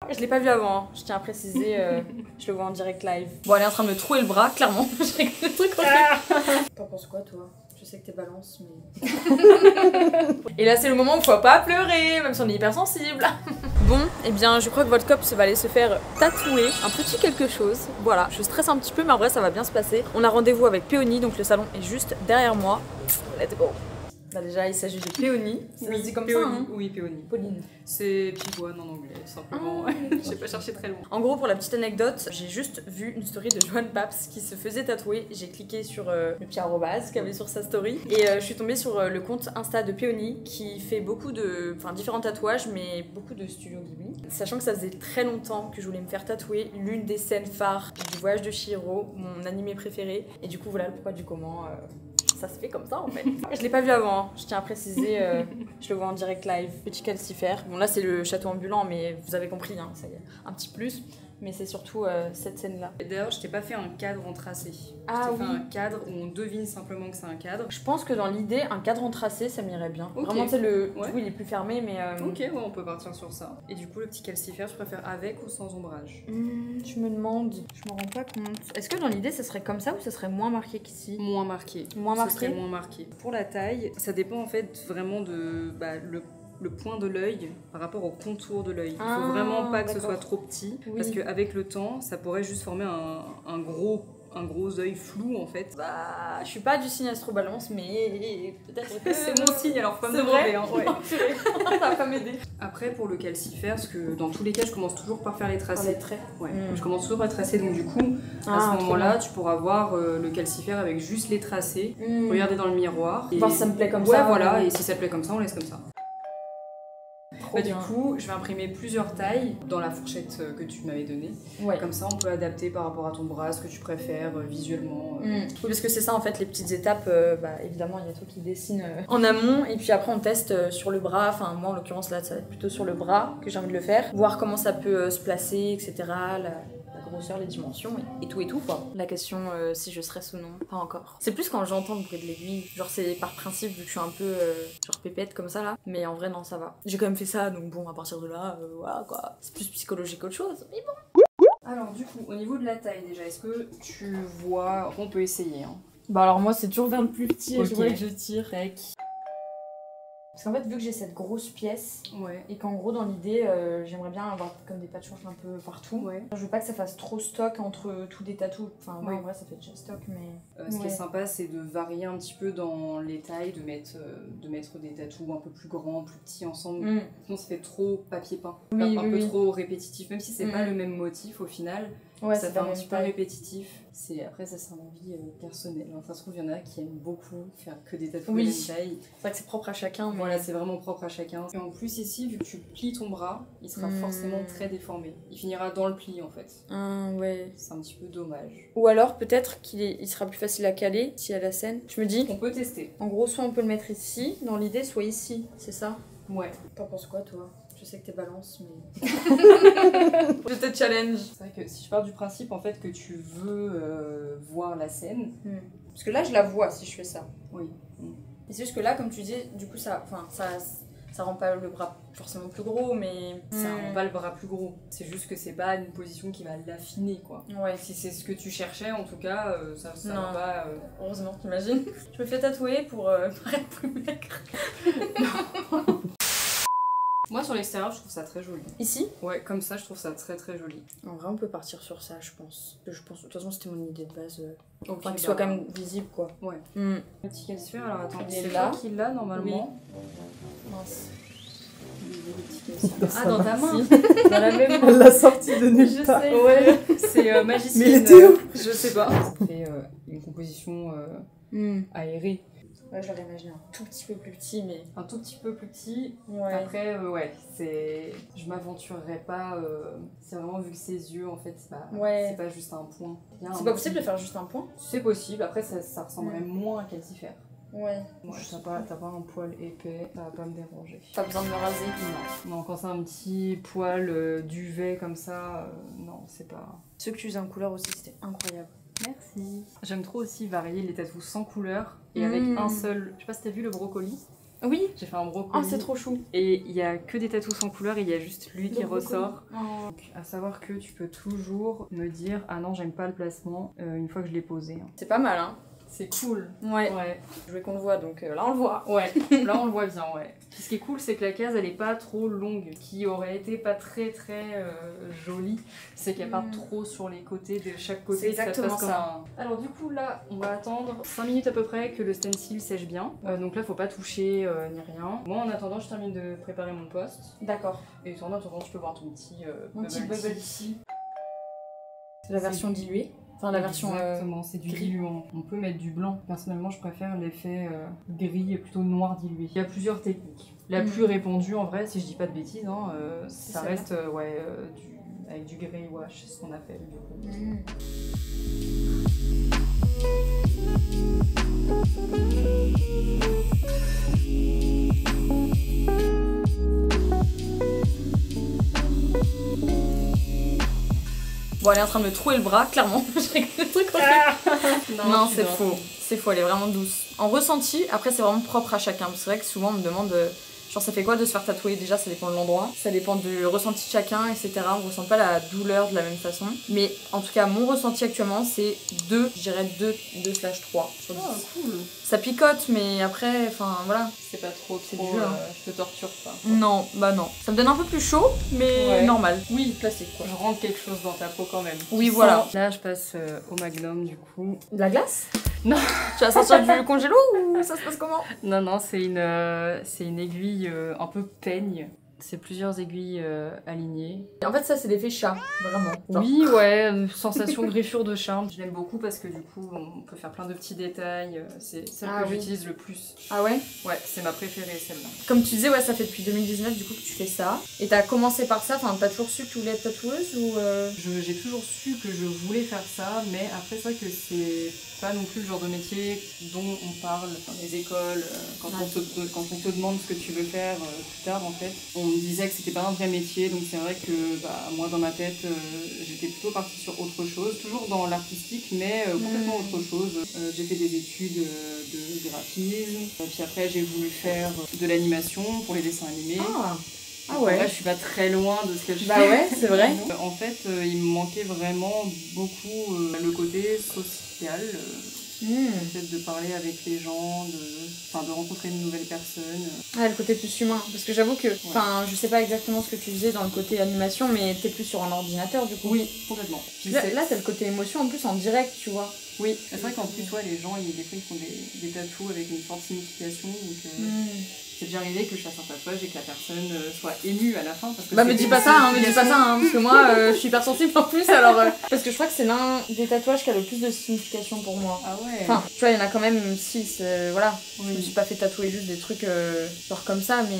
Je l'ai pas vu avant, hein. Je tiens à préciser, je le vois en direct live. Bon, elle est en train de me trouer le bras, clairement. Je règle le truc. T'en penses quoi, toi? Je sais que t'es balance, mais... Et là, c'est le moment où faut pas pleurer, même si on est hypersensible. Bon, eh bien, je crois que votre copse va aller se faire tatouer un petit quelque chose. Voilà, je stresse un petit peu, mais en vrai, ça va bien se passer. On a rendez-vous avec Péonie, donc le salon est juste derrière moi. Let's go. Bah déjà, il s'agit de Péonie. Ça se dit comme Péonie. ça, hein? Oui, Péonie. Pauline. C'est pivoine en anglais, simplement. Ah, J'ai pas cherché très loin. En gros, pour la petite anecdote, j'ai juste vu une story de Joanne Paps qui se faisait tatouer. J'ai cliqué sur le petit arrobase qu'il y avait sur sa story et je suis tombée sur le compte Insta de Péonie qui fait beaucoup de, différents tatouages, mais beaucoup de studio Ghibli. Sachant que ça faisait très longtemps que je voulais me faire tatouer l'une des scènes phares du Voyage de Chihiro, mon animé préféré. Et du coup, voilà le pourquoi du comment. Ça se fait comme ça en fait. Je l'ai pas vu avant, hein. Je tiens à préciser, je le vois en direct live. Petit calcifère. Bon là c'est le château ambulant, mais vous avez compris, hein, ça y est, un petit plus. Mais c'est surtout cette scène-là. D'ailleurs, je t'ai pas fait un cadre en tracé. Ah je t'ai oui. fait un cadre où on devine simplement que c'est un cadre. Je pense que dans l'idée, un cadre en tracé, ça m'irait bien. Ok. Vraiment, tu sais, le... Ouais. Du coup, il est plus fermé, mais... Ok, ouais, on peut partir sur ça. Et du coup, le petit calcifère, tu préfères avec ou sans ombrage? Je me demande, je me rends pas compte. Est-ce que dans l'idée, ça serait comme ça ou ça serait moins marqué qu'ici? Moins marqué. Moins Ce marqué. serait moins marqué. Pour la taille, ça dépend en fait vraiment de le point de l'œil par rapport au contour de l'œil. Il faut vraiment pas que ce soit trop petit, Oui. parce qu'avec le temps, ça pourrait juste former un gros œil flou en fait. Bah, je suis pas du signe astro-balance, mais peut-être que... C'est mon signe, alors faut pas me C'est demander. vrai. Hein, ouais. Ça va pas m'aider. Après, pour le calcifère, parce que dans tous les cas, je commence toujours par faire les tracés. Les traits. Ouais. Je commence toujours par les tracés, donc du coup, à ce moment-là, tu pourras voir le calcifère avec juste les tracés. Regarder dans le miroir. Voir si ça me plaît comme ouais, ça. voilà, et si ça te plaît comme ça, on laisse comme ça. Trop bien. Du coup, je vais imprimer plusieurs tailles dans la fourchette que tu m'avais donnée. Ouais. Comme ça, on peut adapter par rapport à ton bras, ce que tu préfères visuellement. Oui, parce que c'est ça en fait, les petites étapes. Évidemment, il y a toi qui dessine en amont, et puis après on teste sur le bras. Enfin, moi en l'occurrence, là, ça va être plutôt sur le bras que j'ai envie de le faire. Voir comment ça peut se placer, etc. La grosseur, les dimensions et tout quoi. La question si je stresse ou non, pas encore. C'est plus quand j'entends le bruit de l'aiguille, genre c'est par principe vu que je suis un peu genre pépette comme ça là, mais en vrai non ça va. J'ai quand même fait ça donc bon à partir de là, voilà quoi. C'est plus psychologique qu'autre chose, mais bon. Alors du coup, au niveau de la taille déjà, est-ce que tu vois... On peut essayer hein. Bah alors moi c'est toujours vers le plus petit, Ok. je vois que je tire. Parce qu'en fait vu que j'ai cette grosse pièce, Ouais. et qu'en gros dans l'idée j'aimerais bien avoir comme des patchworks un peu partout. Ouais. Je veux pas que ça fasse trop stock entre tous des tatous. Enfin moi Ouais. en vrai ça fait déjà stock mais... Ce qui est sympa, c'est de varier un petit peu dans les tailles, de mettre des tatous un peu plus grands, plus petits ensemble. Sinon, ça fait trop papier peint. Oui, un peu trop répétitif, même si c'est pas le même motif au final. Ouais, ça c'est fait la un même petit peu taille. répétitif. Après, ça c'est un avis personnel. Hein. Ça se trouve, il y en a qui aiment beaucoup faire que des tatous Oui. de même taille. C'est vrai que c'est propre à chacun. Mais... Voilà, c'est vraiment propre à chacun. Et en plus, ici, vu que tu plies ton bras, il sera forcément très déformé. Il finira dans le pli en fait. Ouais. C'est un petit peu dommage. Ou alors peut-être il sera plus facile à caler si à la scène. Je me dis, On peut tester. en gros, soit on peut le mettre ici, dans l'idée, soit ici, c'est ça? Ouais. T'en penses quoi toi? Je sais que t'es balance, mais... Je te challenge. C'est vrai que si je pars du principe en fait que tu veux voir la scène... Parce que là, je la vois si je fais ça. Oui. Et c'est juste que là, comme tu dis, du coup, ça rend pas le bras forcément plus gros, mais... Ça rend pas le bras plus gros. C'est juste que c'est pas une position qui va l'affiner, quoi. Ouais. Si c'est ce que tu cherchais, en tout cas, ça va pas... Heureusement, t'imagines. Je me fais tatouer pour paraître plus maigre. Moi, sur l'extérieur, je trouve ça très joli. Ici? Ouais, comme ça, je trouve ça très très joli. En En vrai, on peut partir sur ça, je pense. De toute façon, c'était mon idée de base. Ok, Enfin, qu'il soit quand même visible, quoi. Ouais. Le petit calcifère, alors attends, Il est c'est là. toi qui l'a normalement. Mince. Ah, dans ta main. Dans la même Elle l'a sorti de nulle part. sais. Ouais, c'est magicien. Mais il était où? Je sais pas. Ça fait une composition aérée. Ouais, je l'aurais imaginé un tout petit peu plus petit, mais... Un tout petit peu plus petit. Ouais. Après, ouais, c'est... Je m'aventurerais pas... C'est vraiment vu que ses yeux, en fait, c'est pas juste un point. C'est pas possible de faire juste un point? C'est possible. Après, ça ressemblerait moins à un calcifère. Ouais. T'as pas un poil épais, ça va pas me déranger. Pas besoin de me raser. Non, quand c'est un petit poil duvet comme ça, non, c'est pas... Ceux que tu faisais en couleur aussi, c'était incroyable. Merci. J'aime trop aussi varier les tatous sans couleur et avec un seul... Je sais pas si t'as vu le brocoli. Oui, j'ai fait un brocoli. Oh, c'est trop chou. Et il y a que des tatous sans couleur et il y a juste lui qui brocoli. ressort. Oh. Donc, à savoir que tu peux toujours me dire ah non j'aime pas le placement une fois que je l'ai posé. Hein. C'est pas mal, hein. C'est cool. Ouais. Ouais. Je veux qu'on le voit, donc là on le voit. Ouais, là on le voit bien, ouais. Puis ce qui est cool, c'est que la case elle est pas trop longue, qui aurait été pas très jolie, c'est qu'elle part trop sur les côtés de chaque côté. C'est exactement fasse comme ça. Alors du coup là, on va attendre 5 minutes à peu près que le stencil sèche bien. Donc là faut pas toucher ni rien. Moi en attendant, je termine de préparer mon post. D'accord. Et toi en attendant, tu peux voir ton petit Mon petit bubble bubble tea. C'est la version diluée. Enfin, la version. Exactement, c'est du gris. diluant. On peut mettre du blanc. Personnellement, je préfère l'effet gris et plutôt noir dilué. Il y a plusieurs techniques. La plus répandue, en vrai, si je dis pas de bêtises, hein, ça reste avec du grey wash, c'est ce qu'on appelle du coup. Bon, elle est en train de me trouer le bras, clairement. Je rigole le truc. Non, c'est faux. C'est faux, elle est vraiment douce. En ressenti, après, c'est vraiment propre à chacun. C'est vrai que souvent, on me demande genre, ça fait quoi de se faire tatouer? Déjà, ça dépend de l'endroit. Ça dépend du ressenti de chacun, etc. On ressent pas la douleur de la même façon. Mais en tout cas, mon ressenti actuellement, c'est 2, je dirais 2/3 sur 10. Oh, cool. Ça picote, mais après, enfin, voilà. C'est pas trop, C'est du jeu, hein. je te torture pas. Non, bah non. Ça me donne un peu plus chaud, mais normal. Oui, Classique, quoi. je rentre quelque chose dans ta peau quand même. Oui, voilà. Là, je passe au Magnum du coup. De la glace? Non. Tu vas sortir du congélo ou ça se passe comment? Non, c'est une aiguille un peu peigne. C'est plusieurs aiguilles alignées. En fait, ça, c'est l'effet chat, vraiment. Genre. Oui, ouais, une sensation griffure de charme. Je l'aime beaucoup parce que du coup, on peut faire plein de petits détails. C'est celle que j'utilise le plus. Ah ouais? Ouais, c'est ma préférée, celle-là. Comme tu disais, ouais, ça fait depuis 2019 du coup que tu fais ça. Et t'as commencé par ça, enfin, t'as toujours su que tu voulais être tatoueuse ou J'ai toujours su que je voulais faire ça, mais après, c'est vrai que c'est pas non plus le genre de métier dont on parle dans les écoles, quand on te demande ce que tu veux faire plus tard, en fait. On me disait que c'était pas un vrai métier, donc c'est vrai que moi, dans ma tête, j'étais plutôt partie sur autre chose, toujours dans l'artistique, mais complètement autre chose. J'ai fait des études de graphisme, puis après, j'ai voulu faire de l'animation pour les dessins animés. Ah ouais. En vrai, je suis pas très loin de ce que je fais. Bah ouais, c'est vrai. En fait, il me manquait vraiment beaucoup le côté social, le fait de parler avec les gens, de rencontrer de nouvelles personnes. Ah, le côté plus humain. Parce que j'avoue que, enfin, je sais pas exactement ce que tu faisais dans le côté animation, mais t'es plus sur un ordinateur du coup. Oui, complètement. Là, t'as le côté émotion en plus en direct, tu vois. Oui, c'est vrai qu'en plus, les gens, des fois, ils font des tatous avec une forte signification. Donc, c'est déjà arrivé que je fasse un tatouage et que la personne soit émue à la fin. Parce que bah me dis pas ça, parce que moi je suis hypersensible en plus, alors parce que je crois que c'est l'un des tatouages qui a le plus de signification pour moi. Ah ouais. Enfin, tu vois, il y en a quand même 6, voilà. Oui. Je me suis pas fait tatouer juste des trucs genre comme ça, mais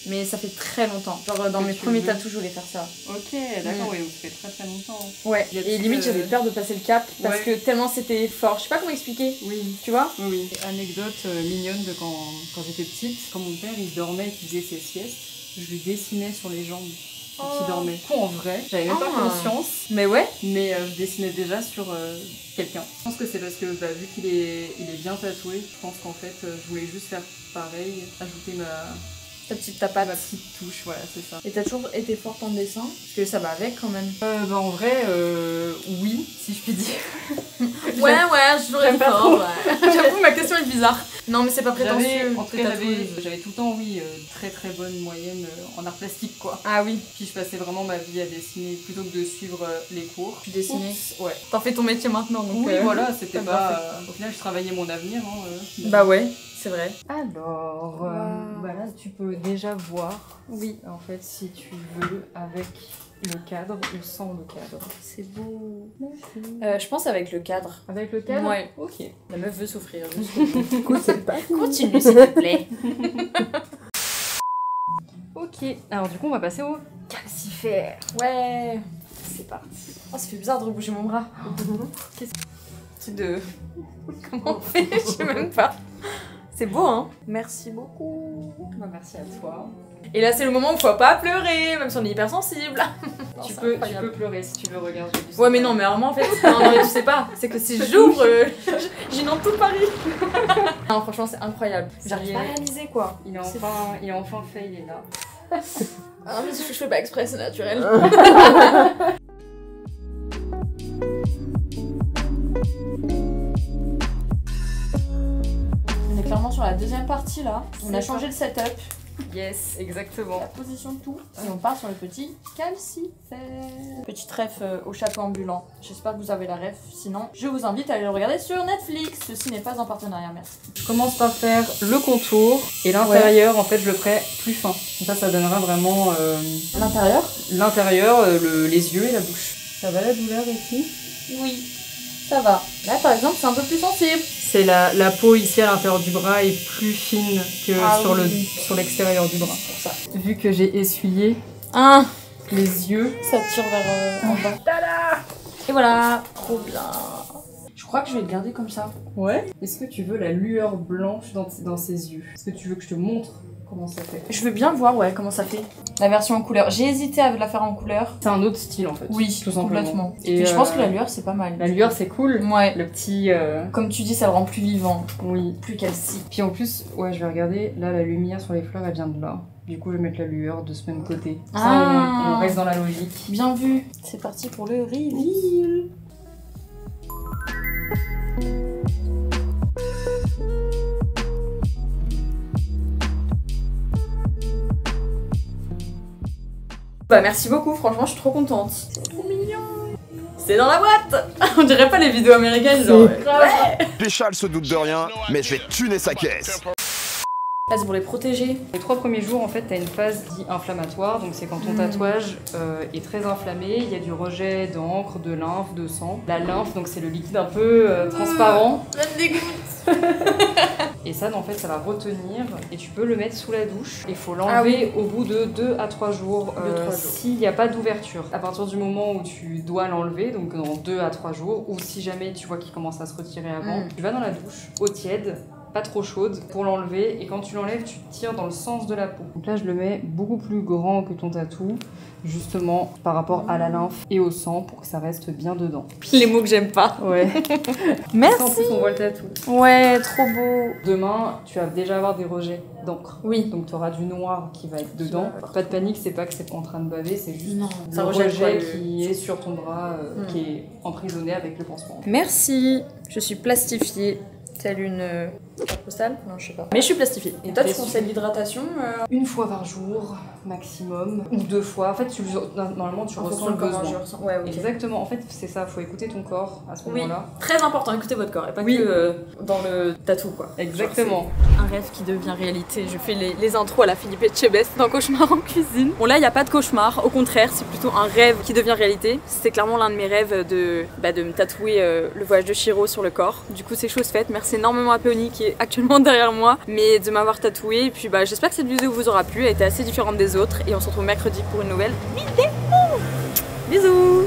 mais ça fait très longtemps. Genre dans mes premiers tatous, je voulais faire ça. Ok, d'accord, oui, donc ça fait très très longtemps. Ouais, et limite j'avais peur de passer le cap parce que tellement c'était fort. Je sais pas comment expliquer. Oui. Tu vois? Oui. Anecdote mignonne de quand j'étais petite, quand mon père il dormait et qu'il faisait ses siestes, je lui dessinais sur les jambes quand il dormait. Du coup, en vrai, j'avais même pas conscience. Mais ouais. Mais je dessinais déjà sur quelqu'un. Je pense que c'est parce que vu qu'il est bien tatoué, je pense qu'en fait je voulais juste faire pareil, ajouter Ta petite tapade. ma petite touche, voilà, c'est ça. Et t'as toujours été forte en dessin? Parce que ça va avec quand même. En vrai, oui, si je puis dire. Ouais, j'ai toujours été forte, ouais. J'avoue, ma question est bizarre. Non, mais c'est pas prétentieux. En tout cas, j'avais tout le temps, très très bonne moyenne en art plastique, quoi. Ah oui. Puis je passais vraiment ma vie à dessiner plutôt que de suivre les cours. Tu dessinais? Ouais. T'en fais ton métier maintenant, donc. Oui, voilà, c'était pas. Au final, je travaillais mon avenir. Bah ouais, c'est vrai. Alors, là, tu peux déjà voir. Oui. En fait, si tu veux, avec le cadre ou sans le cadre. C'est beau. Je pense avec le cadre. Avec le cadre? Ouais. Ok. La meuf veut souffrir. Continue, s'il te plaît. Ok. Alors, du coup, on va passer au calcifère. Ouais. C'est parti. Oh, ça fait bizarre de rebouger mon bras. Qu'est-ce que c'est de... Comment on fait? Je sais même pas. C'est beau, hein? Merci beaucoup. Bah, merci à toi. Et là c'est le moment où faut pas pleurer, même si on est hypersensible. Tu peux pleurer si tu veux, regarde. Ouais mais non mais vraiment en fait, non mais tu sais pas, c'est que si j'ouvre, j'inonde tout Paris. Non franchement c'est incroyable, j'arrive pas à réaliser quoi. Il est enfin fait, il est là. Ah mais je fais pas exprès, c'est naturel. On est clairement sur la deuxième partie là, on a changé le setup. Yes, exactement. La position de tout. Et on part sur le petit calcifère. Petite ref au chapeau ambulant. J'espère que vous avez la ref. Sinon, je vous invite à aller le regarder sur Netflix. Ceci n'est pas un partenariat, merci. Je commence par faire le contour et l'intérieur, en fait, je le ferai plus fin. Ça donnera vraiment L'intérieur les yeux et la bouche. Ça va la douleur ici? Oui, ça va. Là, par exemple, c'est un peu plus sensible. C'est la peau ici à l'intérieur du bras est plus fine que sur l'extérieur du bras. Pour ça. Vu que j'ai essuyé les yeux, ça tire vers en bas. Tada! Et voilà, trop bien. Je crois que je vais le garder comme ça. Ouais. Est-ce que tu veux la lueur blanche dans ses yeux? Est-ce que tu veux que je te montre comment ça fait? Je veux bien voir comment ça fait. La version en couleur. J'ai hésité à la faire en couleur. C'est un autre style en fait. Oui, tout simplement. Complètement. Et je pense que la lueur c'est pas mal. La lueur c'est cool. Ouais. Le petit... Comme tu dis, ça le rend plus vivant. Oui. Plus calcique. Puis en plus, ouais, je vais regarder, là la lumière sur les fleurs elle vient de là. Du coup je vais mettre la lueur de ce même côté. Ça on reste dans la logique. Bien vu. C'est parti pour le reveal. Bah merci beaucoup, franchement je suis trop contente. C'est trop mignon. C'est dans la boîte. On dirait pas les vidéos américaines genre. Ouais. Péchal se doute de rien, mais je vais tuner sa caisse. Là c'est pour les protéger. Les 3 premiers jours en fait t'as une phase dite inflammatoire, donc c'est quand ton tatouage est très inflammé, il y a du rejet d'encre, de lymphe, de sang. La lymphe donc c'est le liquide un peu transparent. Ça me dégoûte. Et ça en fait ça va retenir et tu peux le mettre sous la douche. Il faut l'enlever au bout de 2 à 3 jours, s'il n'y a pas d'ouverture. À partir du moment où tu dois l'enlever, donc dans 2 à 3 jours, ou si jamais tu vois qu'il commence à se retirer avant, tu vas dans la douche, eau tiède, pas trop chaude pour l'enlever, et quand tu l'enlèves tu tires dans le sens de la peau. Donc là je le mets beaucoup plus grand que ton tatou, justement par rapport à la lymphe et au sang pour que ça reste bien dedans. Les mots que j'aime pas. Ouais. Merci. En plus on voit le tatou. Ouais, trop beau. Demain tu vas déjà avoir des rejets d'encre. Oui. Donc tu auras du noir qui va être dedans. Pas de panique, c'est pas que c'est en train de baver, c'est juste ça le rejet qui est sur ton bras, qui est emprisonné avec le pansement. Merci. Je suis plastifiée. Telle une carte postale? Non, je sais pas. Mais je suis plastifiée. Et toi, tu conseilles l'hydratation une fois par jour, maximum, ou 2 fois. En fait, normalement, tu ressens le besoin. Ouais, okay. Exactement. En fait, c'est ça. Faut écouter ton corps à ce moment-là. Très important, écouter votre corps et pas que dans le tatou, quoi. Exactement. Un rêve qui devient réalité. Je fais les intros à la Philippe Etchebest dans Cauchemar en cuisine. Bon, là, il n'y a pas de cauchemar. Au contraire, c'est plutôt un rêve qui devient réalité. C'était clairement l'un de mes rêves de me tatouer le voyage de Chihiro sur le corps. Du coup, c'est chose faite. Merci énormément à Peony qui est actuellement derrière moi, mais de m'avoir tatoué. Et puis j'espère que cette vidéo vous aura plu, elle était assez différente des autres et on se retrouve mercredi pour une nouvelle vidéo. Bisous.